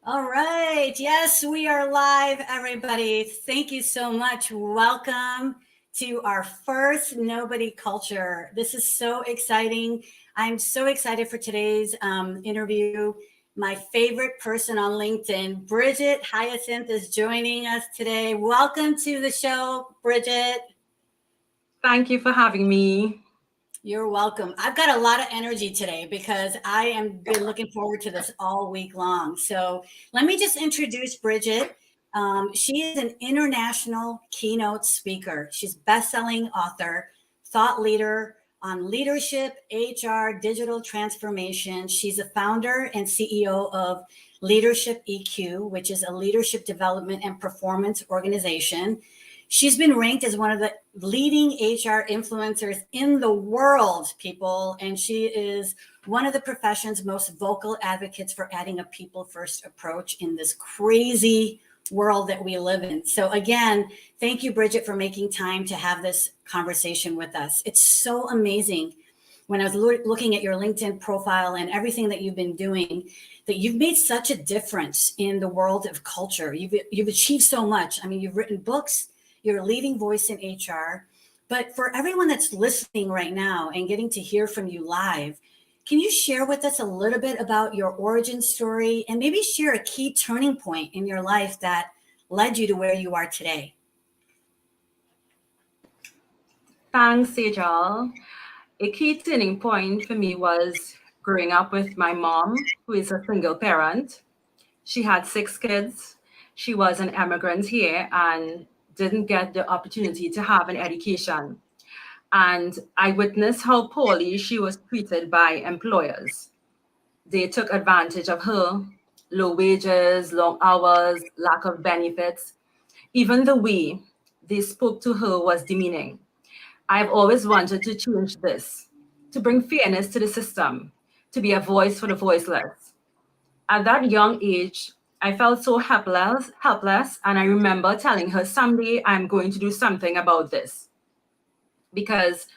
All right. Yes, we are live, everybody. Thank you so much. Welcome to our first Nobody Culture. This is so exciting. I'm so excited for today's interview. My favorite person on LinkedIn, Brigette Hyacinth, is joining us today. Welcome to the show, Brigette. Thank you for having me. You're welcome. I've got a lot of energy today because I am been looking forward to this all week long. So let me just introduce Brigette. She is an international keynote speaker. She's best-selling author, thought leader on leadership, HR, digital transformation. She's a founder and CEO of Leadership EQ, which is a leadership development and performance organization. She's been ranked as one of the leading HR influencers in the world, people, and she is one of the profession's most vocal advocates for adding a people-first approach in this crazy world that we live in. So again, thank you, Brigette, for making time to have this conversation with us. It's so amazing when I was looking at your LinkedIn profile and everything that you've been doing, that you've made such a difference in the world of culture. You've achieved so much. I mean, you've written books, you're a leading voice in HR. But for everyone that's listening right now and getting to hear from you live, can you share with us a little bit about your origin story and maybe share a key turning point in your life that led you to where you are today? Thanks, Sejal. A key turning point for me was growing up with my mom, who is a single parent. She had 6 kids. She was an immigrant here and didn't get the opportunity to have an education. And I witnessed how poorly she was treated by employers. They took advantage of her, low wages, long hours, lack of benefits. Even the way they spoke to her was demeaning. I've always wanted to change this, to bring fairness to the system, to be a voice for the voiceless. At that young age, I felt so helpless, and I remember telling her someday I'm going to do something about this because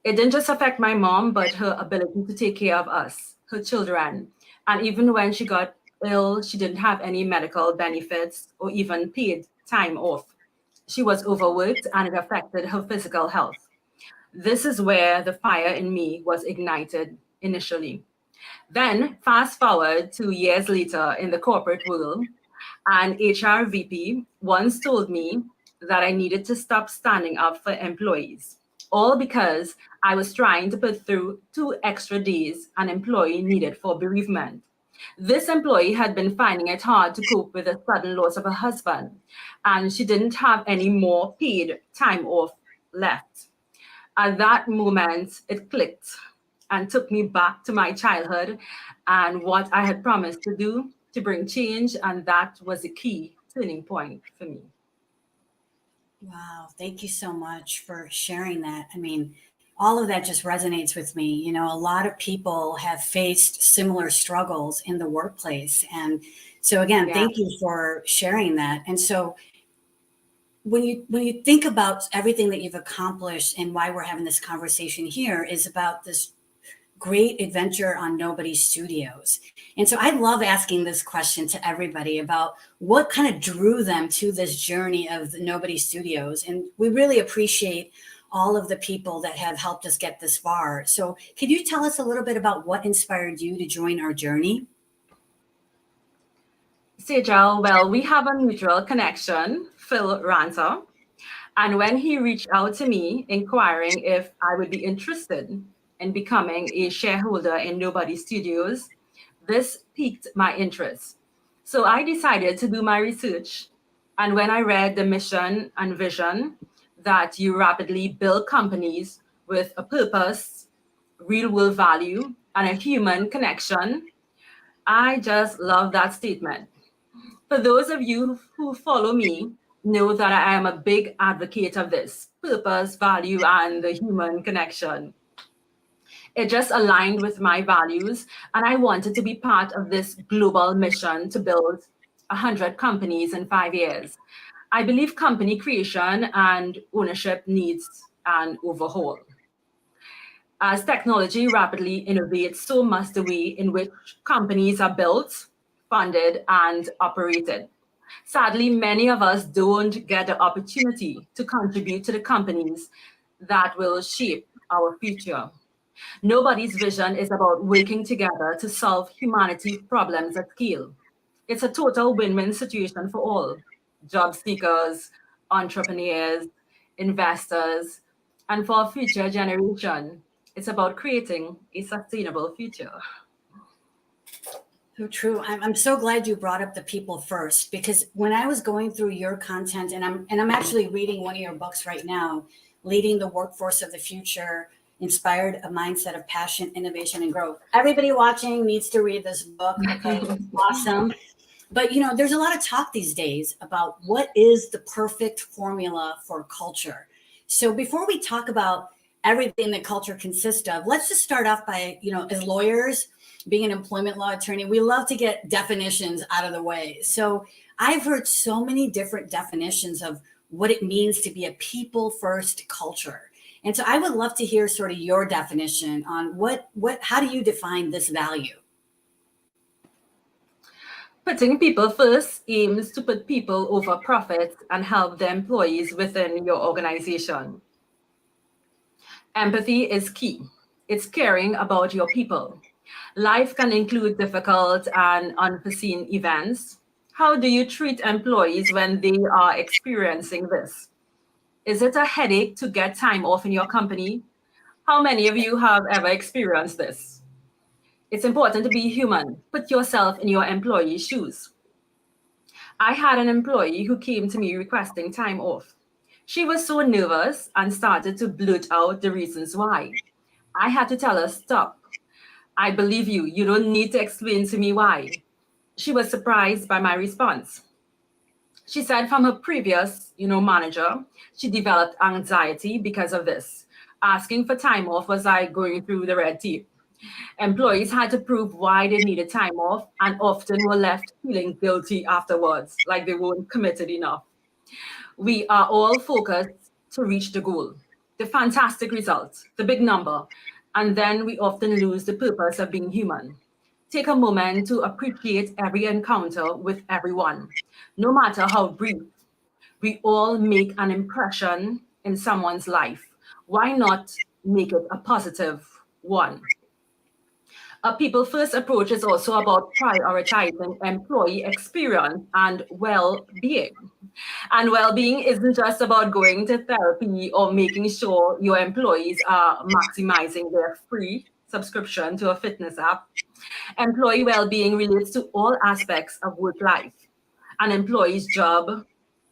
it didn't just affect my mom, but her ability to take care of us, her children. And even when she got ill, she didn't have any medical benefits or even paid time off. She was overworked and it affected her physical health. This is where the fire in me was ignited initially. Then, fast forward 2 years later in the corporate world, an HR VP once told me that I needed to stop standing up for employees, all because I was trying to put through 2 extra days an employee needed for bereavement. This employee had been finding it hard to cope with the sudden loss of her husband, and she didn't have any more paid time off left. At that moment, it clicked and took me back to my childhood and what I had promised to do to bring change. And that was a key turning point for me. Wow, thank you so much for sharing that. I mean, all of that just resonates with me. You know, a lot of people have faced similar struggles in the workplace. And so again, thank you for sharing that. And so when you think about everything that you've accomplished and why we're having this conversation here is about this great adventure on Nobody Studios. And so I love asking this question to everybody about what kind of drew them to this journey of the Nobody Studios. And we really appreciate all of the people that have helped us get this far. So could you tell us a little bit about what inspired you to join our journey? Sejal, well, we have a mutual connection, Phil Ranta. And when he reached out to me inquiring if I would be interested in becoming a shareholder in Nobody Studios, this piqued my interest. So I decided to do my research. And when I read the mission and vision that you rapidly build companies with a purpose, real world value, and a human connection, I just love that statement. For those of you who follow me, know that I am a big advocate of this purpose, value, and the human connection. It just aligned with my values, and I wanted to be part of this global mission to build 100 companies in 5 years. I believe company creation and ownership needs an overhaul. As technology rapidly innovates, so must the way in which companies are built, funded, and operated. Sadly, many of us don't get the opportunity to contribute to the companies that will shape our future. Nobody's vision is about working together to solve humanity's problems at scale. It's a total win-win situation for all: job seekers, entrepreneurs, investors, and for a future generation. It's about creating a sustainable future. So true. I'm so glad you brought up the people first, because when I was going through your content, and I'm actually reading one of your books right now, Leading the Workforce of the Future, Inspired a Mindset of Passion, Innovation, and Growth. Everybody watching needs to read this book. Okay, it's awesome. But there's a lot of talk these days about what is the perfect formula for culture. So before we talk about everything that culture consists of, let's just start off by, as lawyers, being an employment law attorney, we love to get definitions out of the way. So I've heard so many different definitions of what it means to be a people first culture. And so I would love to hear sort of your definition on how do you define this value? Putting people first aims to put people over profits and help the employees within your organization. Empathy is key. It's caring about your people. Life can include difficult and unforeseen events. How do you treat employees when they are experiencing this? Is it a headache to get time off in your company? How many of you have ever experienced this? It's important to be human. Put yourself in your employee's shoes. I had an employee who came to me requesting time off. She was so nervous and started to blurt out the reasons why. I had to tell her, stop. I believe you. You don't need to explain to me why. She was surprised by my response. She said from her previous, manager, she developed anxiety because of this. Asking for time off was like going through the red tape. Employees had to prove why they needed time off and often were left feeling guilty afterwards, like they weren't committed enough. We are all focused to reach the goal, the fantastic result, the big number, and then we often lose the purpose of being human. Take a moment to appreciate every encounter with everyone, no matter how brief. We all make an impression in someone's life. Why not make it a positive one? A people first approach is also about prioritizing employee experience and well being. And well being isn't just about going to therapy or making sure your employees are maximizing their free subscription to a fitness app. Employee well being relates to all aspects of work life: an employee's job,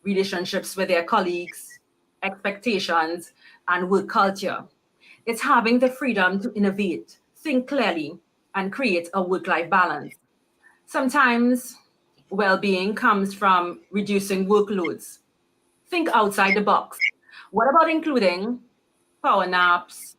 relationships with their colleagues, expectations, and work culture. It's having the freedom to innovate, think clearly, and create a work-life balance. Sometimes well-being comes from reducing workloads. Think outside the box. What about including power naps,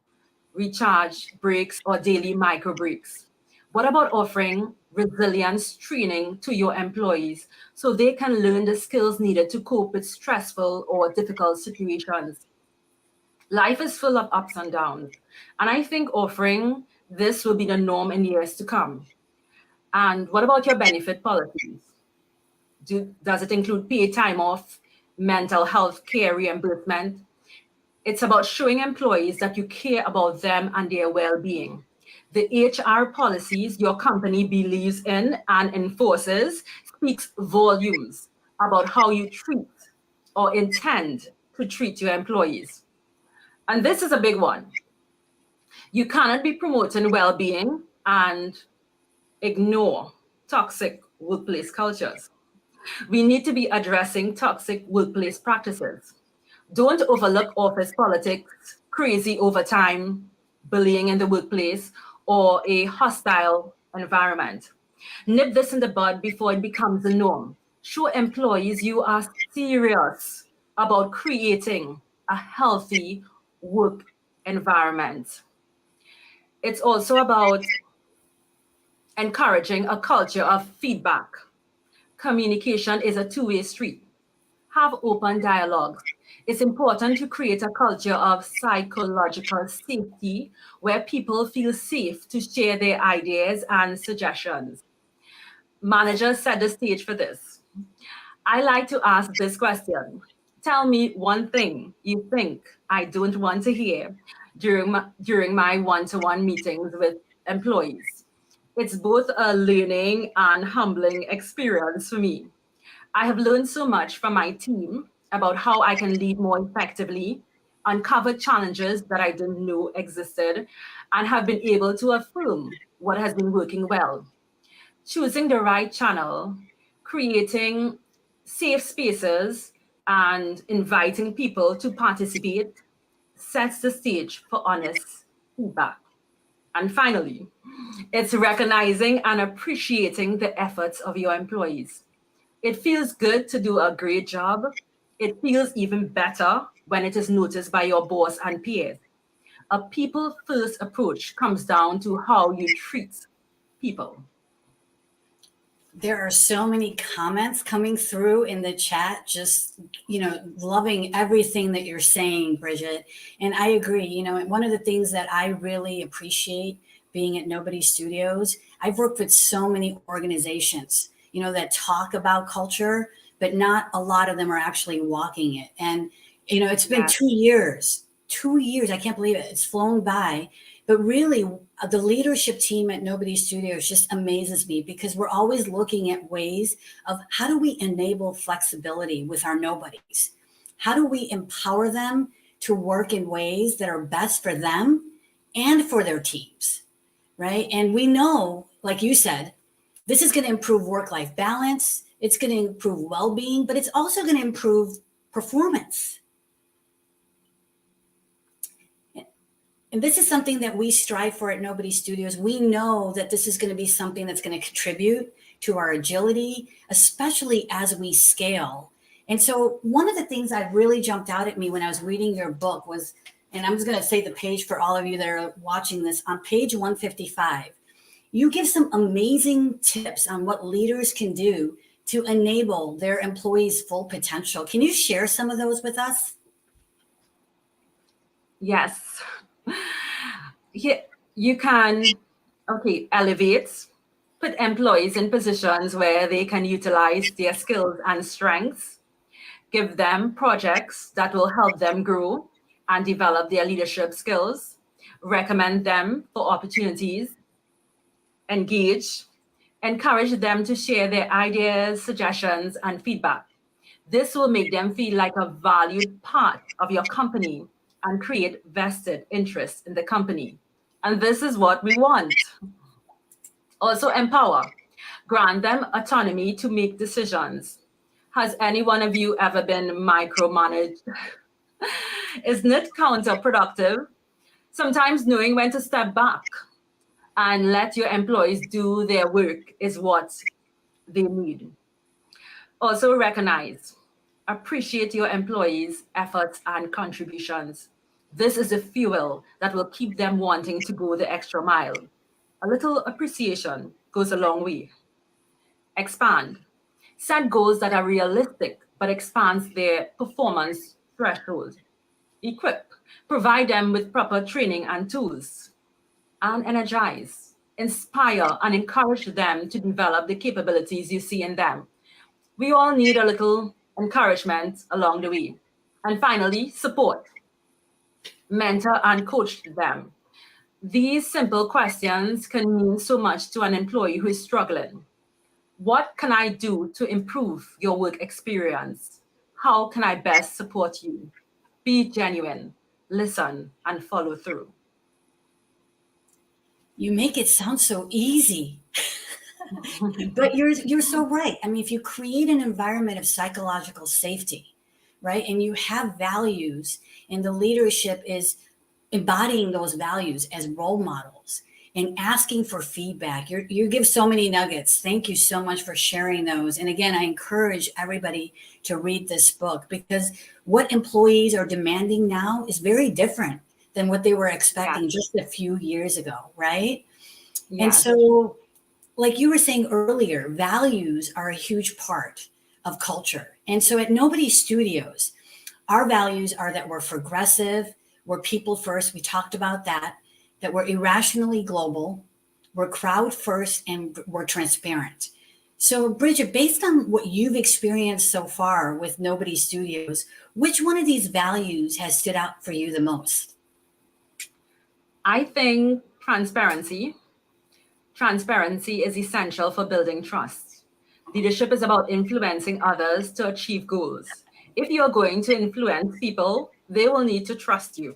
recharge breaks, or daily micro breaks? What about offering resilience training to your employees so they can learn the skills needed to cope with stressful or difficult situations? Life is full of ups and downs, and I think offering this will be the norm in years to come. And what about your benefit policies? Does it include paid time off, mental health care reimbursement? It's about showing employees that you care about them and their well-being. The HR policies your company believes in and enforces speaks volumes about how you treat or intend to treat your employees. And this is a big one. You cannot be promoting well-being and ignore toxic workplace cultures. We need to be addressing toxic workplace practices. Don't overlook office politics, crazy overtime, bullying in the workplace, or a hostile environment. Nip this in the bud before it becomes the norm. Show employees you are serious about creating a healthy work environment. It's also about encouraging a culture of feedback. Communication is a two-way street. Have open dialogue. It's important to create a culture of psychological safety where people feel safe to share their ideas and suggestions. Managers set the stage for this. I like to ask this question. Tell me one thing you think I don't want to hear during my one-to-one meetings with employees. It's both a learning and humbling experience for me. I have learned so much from my team about how I can lead more effectively, uncover challenges that I didn't know existed, and have been able to affirm what has been working well. Choosing the right channel, creating safe spaces, and inviting people to participate sets the stage for honest feedback. And finally, it's recognizing and appreciating the efforts of your employees. It feels good to do a great job. It feels even better when it is noticed by your boss and peers. A people first approach comes down to how you treat people. There are so many comments coming through in the chat, just, loving everything that you're saying, Bridget. And I agree. One of the things that I really appreciate being at Nobody Studios, I've worked with so many organizations, that talk about culture, but not a lot of them are actually walking it. And, it's been Yeah. 2 years, 2 years. I can't believe it. It's flown by. But really, the leadership team at Nobody Studios just amazes me because we're always looking at ways of how do we enable flexibility with our nobodies? How do we empower them to work in ways that are best for them and for their teams, right? And we know, like you said, this is going to improve work-life balance. It's going to improve well-being, but it's also going to improve performance. And this is something that we strive for at Nobody Studios. We know that this is going to be something that's going to contribute to our agility, especially as we scale. And so one of the things that really jumped out at me when I was reading your book was, and I'm just going to say the page for all of you that are watching this, on page 155, you give some amazing tips on what leaders can do to enable their employees' full potential. Can you share some of those with us? Yes. Here you can, elevate, put employees in positions where they can utilize their skills and strengths, give them projects that will help them grow and develop their leadership skills, recommend them for opportunities, engage, encourage them to share their ideas, suggestions, and feedback. This will make them feel like a valued part of your company and create vested interest in the company. And this is what we want. Also, empower. Grant them autonomy to make decisions. Has any one of you ever been micromanaged? Isn't it counterproductive? Sometimes knowing when to step back and let your employees do their work is what they need. Also, recognize, appreciate your employees' efforts and contributions. This is the fuel that will keep them wanting to go the extra mile. A little appreciation goes a long way. Expand. Set goals that are realistic but expands their performance threshold. Equip. Provide them with proper training and tools. And energize. Inspire and encourage them to develop the capabilities you see in them. We all need a little encouragement along the way. And finally, support. Mentor and coach them. These simple questions can mean so much to an employee who is struggling. What can I do to improve your work experience? How can I best support you? Be genuine, listen, and follow through. You make it sound so easy. But you're so right. I mean, if you create an environment of psychological safety, right, and you have values, and the leadership is embodying those values as role models and asking for feedback, you give so many nuggets. Thank you so much for sharing those. And again, I encourage everybody to read this book because what employees are demanding now is very different than what they were expecting just a few years ago, right? And so, like you were saying earlier, values are a huge part of culture. And so at Nobody Studios, our values are that we're progressive, we're people first. We talked about that we're irrationally global, we're crowd first, and we're transparent. So, Bridget, based on what you've experienced so far with Nobody Studios, which one of these values has stood out for you the most? I think transparency. Transparency is essential for building trust. Leadership is about influencing others to achieve goals. If you're going to influence people, they will need to trust you.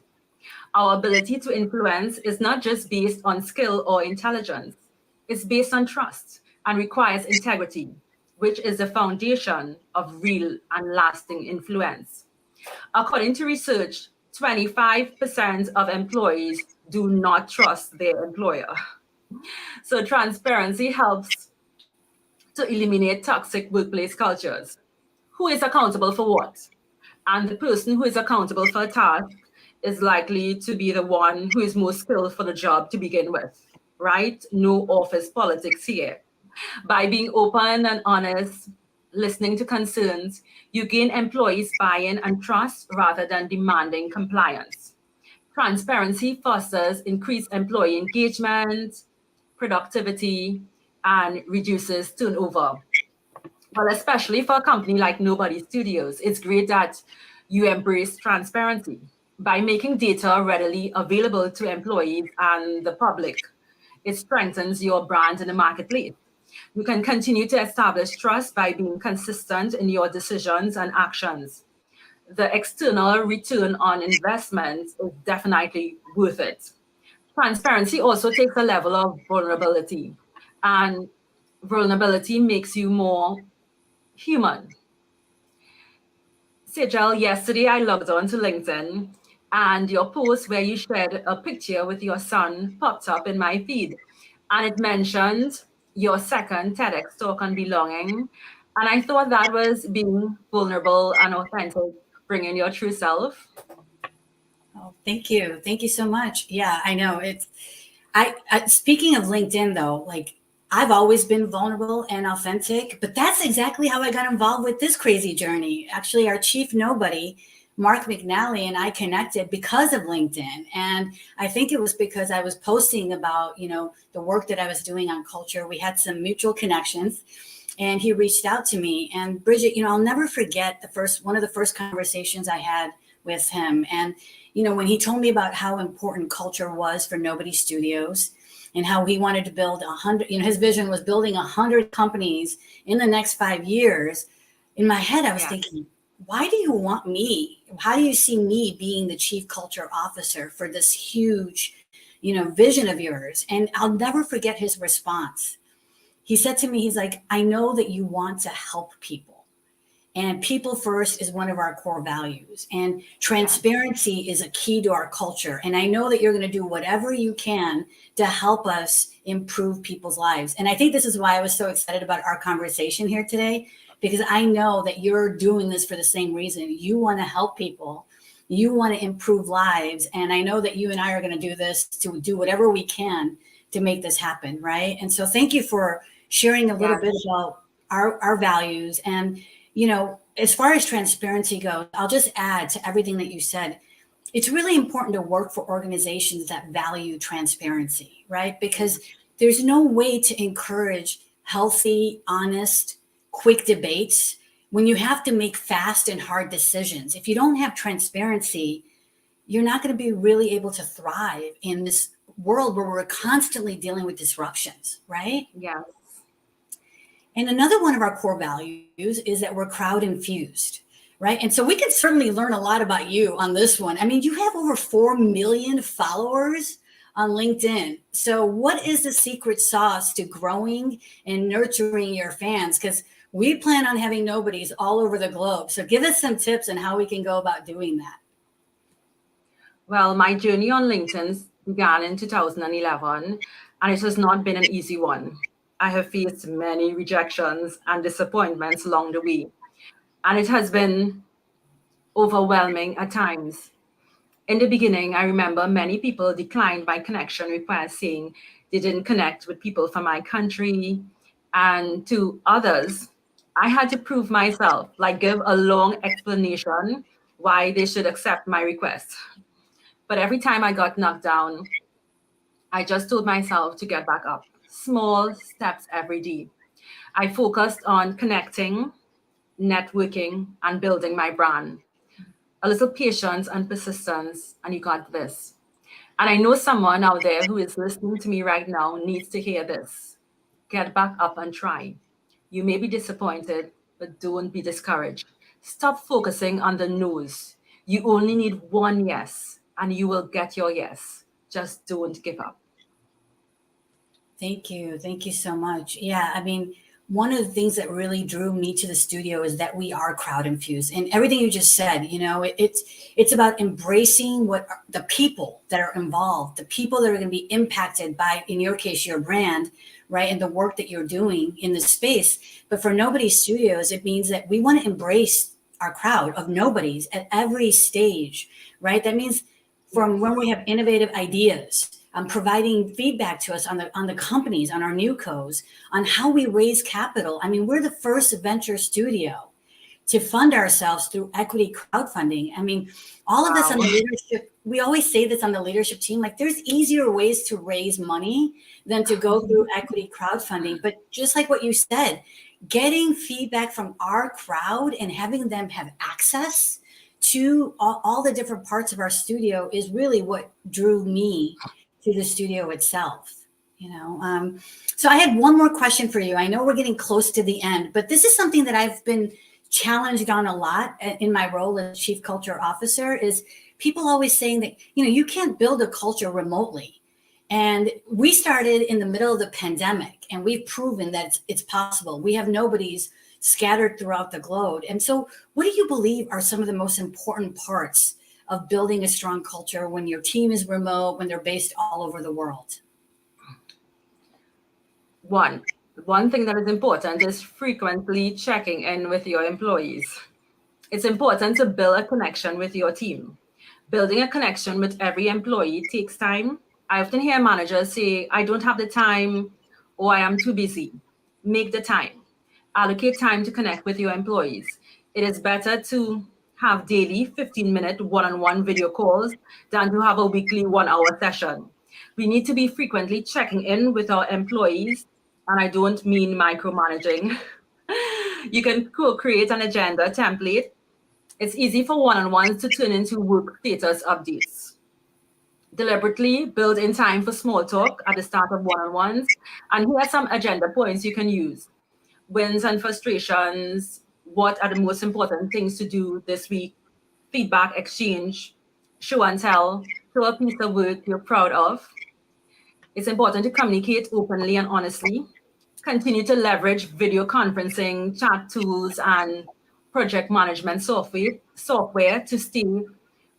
Our ability to influence is not just based on skill or intelligence, it's based on trust and requires integrity, which is the foundation of real and lasting influence. According to research, 25% of employees do not trust their employer. So transparency helps to eliminate toxic workplace cultures. Who is accountable for what? And the person who is accountable for a task is likely to be the one who is most skilled for the job to begin with, right? No office politics here. By being open and honest, listening to concerns, you gain employees' buy-in and trust rather than demanding compliance. Transparency fosters increased employee engagement, productivity, and reduces turnover. Well, especially for a company like Nobody Studios, it's great that you embrace transparency by making data readily available to employees and the public. It strengthens your brand in the marketplace. You can continue to establish trust by being consistent in your decisions and actions. The external return on investment is definitely worth it. Transparency also takes a level of vulnerability, and vulnerability makes you more human. Sejal, yesterday I logged on to LinkedIn and your post where you shared a picture with your son popped up in my feed. And it mentioned your second TEDx talk on belonging. And I thought that was being vulnerable and authentic, bringing your true self. Oh, thank you. Thank you so much. Yeah, I know it's, I speaking of LinkedIn though, like I've always been vulnerable and authentic, but that's exactly how I got involved with this crazy journey. Actually, our chief nobody, Mark McNally, and I connected because of LinkedIn. And I think it was because I was posting about, the work that I was doing on culture. We had some mutual connections and he reached out to me. And Bridget, I'll never forget one of the first conversations I had with him. And, when he told me about how important culture was for Nobody Studios, and how he wanted to build 100, his vision was building 100 companies in the next 5 years. In my head, I was thinking, why do you want me? How do you see me being the chief culture officer for this huge, vision of yours? And I'll never forget his response. He said to me, he's like, I know that you want to help people. And people first is one of our core values. And transparency is a key to our culture. And I know that you're going to do whatever you can to help us improve people's lives. And I think this is why I was so excited about our conversation here today, because I know that you're doing this for the same reason. You want to help people. You want to improve lives. And I know that you and I are going to do this to do whatever we can to make this happen. Right. And so thank you for sharing a little bit about our values. And as far as transparency goes, I'll just add to everything that you said. It's really important to work for organizations that value transparency, right? Because there's no way to encourage healthy, honest, quick debates when you have to make fast and hard decisions. If you don't have transparency, you're not going to be really able to thrive in this world where we're constantly dealing with disruptions, right? Yeah. And another one of our core values is that we're crowd infused, right? And so we can certainly learn a lot about you on this one. I mean, you have over 4 million followers on LinkedIn. So what is the secret sauce to growing and nurturing your fans? Because we plan on having nobodies all over the globe. So give us some tips on how we can go about doing that. Well, my journey on LinkedIn began in 2011, and it has not been an easy one. I have faced many rejections and disappointments along the way, and it has been overwhelming at times. In the beginning, I remember many people declined my connection request, saying they didn't connect with people from my country, and to others, I had to prove myself, like give a long explanation why they should accept my request. But every time I got knocked down, I just told myself to get back up. Small steps every day. I focused on connecting, networking, and building my brand. A little patience and persistence, and you got this. And I know someone out there who is listening to me right now needs to hear this. Get back up and try. You may be disappointed, but don't be discouraged. Stop focusing on the no's. You only need one yes, and you will get your yes. Just don't give up. Thank you. Thank you so much. Yeah, I mean, one of the things that really drew me to the studio is that we are crowd infused, and everything you just said. It's about embracing the people that are involved, the people that are going to be impacted by, in your case, your brand, right, and the work that you're doing in the space. But for Nobody Studios, it means that we want to embrace our crowd of nobodies at every stage, right? That means from when we have innovative ideas, providing feedback to us on the companies, on our new co's, on how we raise capital. I mean, we're the first venture studio to fund ourselves through equity crowdfunding. I mean, all of this on the leadership, we always say this on the leadership team, like there's easier ways to raise money than to go through equity crowdfunding. But just like what you said, getting feedback from our crowd and having them have access to all the different parts of our studio is really what drew me to the studio itself. So I had one more question for you. I know we're getting close to the end, but this is something that I've been challenged on a lot in my role as chief culture officer. Is people always saying that you can't build a culture remotely, and we started in the middle of the pandemic, and we've proven that it's possible. We have nobodies scattered throughout the globe. And so what do you believe are some of the most important parts of building a strong culture when your team is remote, when they're based all over the world? One thing that is important is frequently checking in with your employees. It's important to build a connection with your team. Building a connection with every employee takes time. I often hear managers say, I don't have the time, or I am too busy. Make the time. Allocate time to connect with your employees. It is better to have daily 15-minute one-on-one video calls than to have a weekly 1-hour session. We need to be frequently checking in with our employees, and I don't mean micromanaging. You can create an agenda template. It's easy for one-on-ones to turn into work status updates. Deliberately build in time for small talk at the start of one-on-ones, and here are some agenda points you can use. Wins and frustrations, what are the most important things to do this week, feedback exchange, show and tell, show a piece of work you're proud of. It's important to communicate openly and honestly. Continue to leverage video conferencing, chat tools, and project management software to stay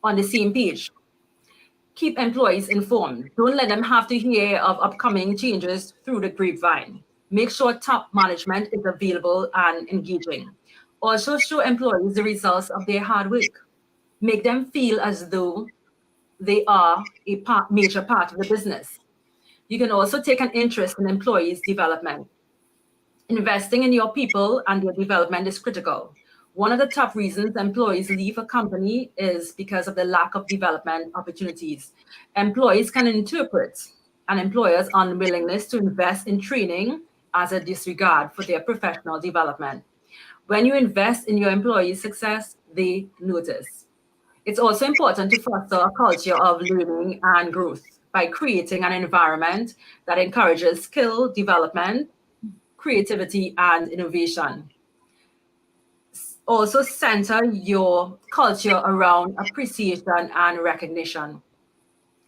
on the same page. Keep employees informed. Don't let them have to hear of upcoming changes through the grapevine. Make sure top management is available and engaging. Also show employees the results of their hard work. Make them feel as though they are a major part of the business. You can also take an interest in employees' development. Investing in your people and their development is critical. One of the top reasons employees leave a company is because of the lack of development opportunities. Employees can interpret an employer's unwillingness to invest in training as a disregard for their professional development. When you invest in your employees' success, they notice. It's also important to foster a culture of learning and growth by creating an environment that encourages skill development, creativity, and innovation. Also center your culture around appreciation and recognition.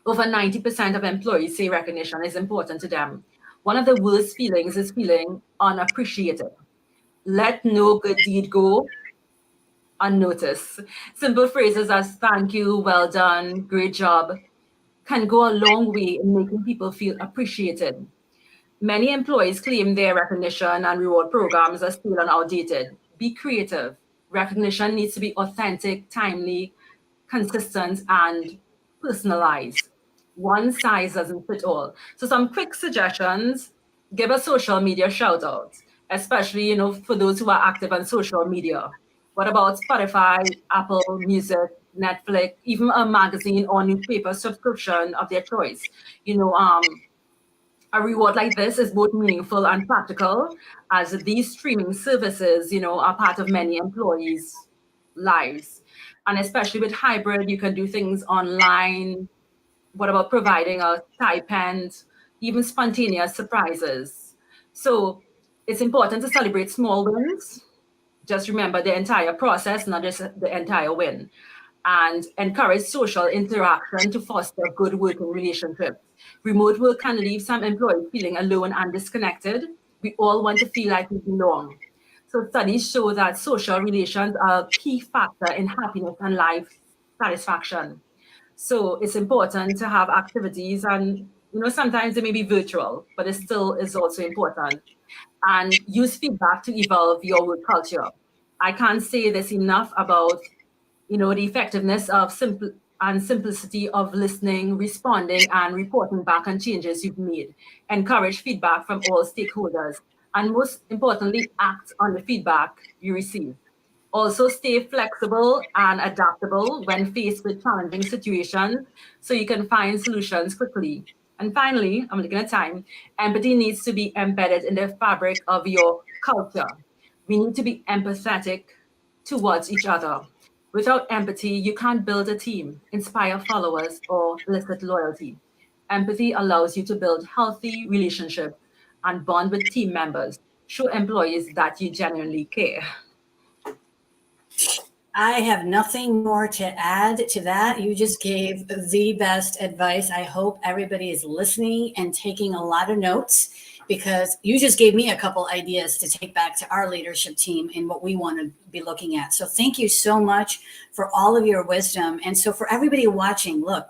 Over 90% of employees say recognition is important to them. One of the worst feelings is feeling unappreciated. Let no good deed go unnoticed. Simple phrases as thank you, well done, great job can go a long way in making people feel appreciated. Many employees claim their recognition and reward programs are still and outdated. Be creative. Recognition needs to be authentic, timely, consistent, and personalized. One size doesn't fit all. So some quick suggestions: give a social media shout out. especially, for those who are active on social media. What about Spotify, Apple Music, Netflix, even a magazine or newspaper subscription of their choice? A reward like this is both meaningful and practical, as these streaming services, are part of many employees' lives. And especially with hybrid, you can do things online. What about providing a stipend, even spontaneous surprises? So it's important to celebrate small wins. Just remember the entire process, not just the entire win, and encourage social interaction to foster good working relationships. Remote work can leave some employees feeling alone and disconnected. We all want to feel like we belong. So studies show that social relations are a key factor in happiness and life satisfaction. So it's important to have activities, and sometimes they may be virtual, but it still is also important. And use feedback to evolve your work culture. I can't say this enough about the effectiveness of simplicity of listening, responding, and reporting back on changes you've made. Encourage feedback from all stakeholders, and most importantly, act on the feedback you receive. Also, stay flexible and adaptable when faced with challenging situations so you can find solutions quickly. And finally, I'm looking at time, empathy needs to be embedded in the fabric of your culture. We need to be empathetic towards each other. Without empathy, you can't build a team, inspire followers, or elicit loyalty. Empathy allows you to build healthy relationships and bond with team members. Show employees that you genuinely care. I have nothing more to add to that. You just gave the best advice. I hope everybody is listening and taking a lot of notes, because you just gave me a couple ideas to take back to our leadership team and what we want to be looking at. So thank you so much for all of your wisdom. And so for everybody watching, look,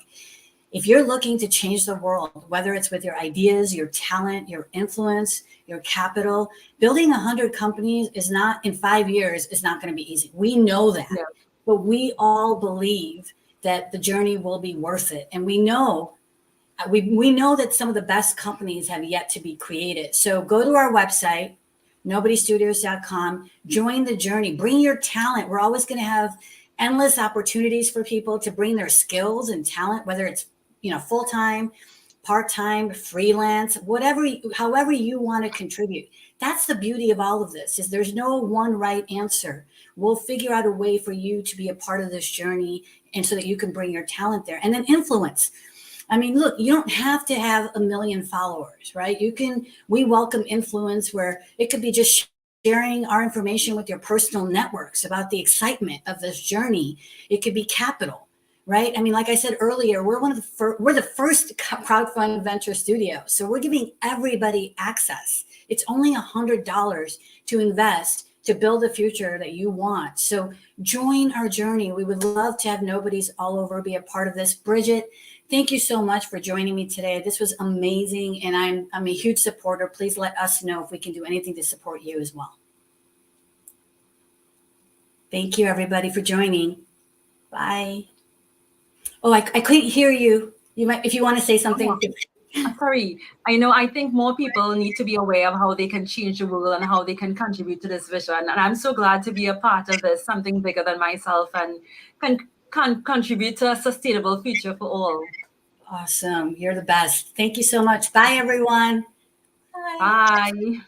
if you're looking to change the world, whether it's with your ideas, your talent, your influence, your capital, building 100 companies is not, in 5 years, is not going to be easy. We know that, Yeah. but we all believe that the journey will be worth it. And we know that some of the best companies have yet to be created. So go to our website, nobodystudios.com, join the journey, bring your talent. We're always going to have endless opportunities for people to bring their skills and talent, whether it's full-time, part-time, freelance, however you want to contribute. That's the beauty of all of this, is there's no one right answer. We'll figure out a way for you to be a part of this journey, and so that you can bring your talent there. And then influence. I mean, look, you don't have to have 1 million followers, right? We welcome influence where it could be just sharing our information with your personal networks about the excitement of this journey. It could be capital, right? I mean, like I said earlier, we're the first crowdfund venture studio. So we're giving everybody access. It's only $100 to invest to build the future that you want. So join our journey. We would love to have Nobodies all over be a part of this. Brigette, thank you so much for joining me today. This was amazing, and I'm a huge supporter. Please let us know if we can do anything to support you as well. Thank you, everybody, for joining. Bye. Oh, I couldn't hear you. You might, if you want to say something. Sorry. I think more people need to be aware of how they can change the world and how they can contribute to this vision. And I'm so glad to be a part of this, something bigger than myself, and can contribute to a sustainable future for all. Awesome. You're the best. Thank you so much. Bye, everyone. Bye.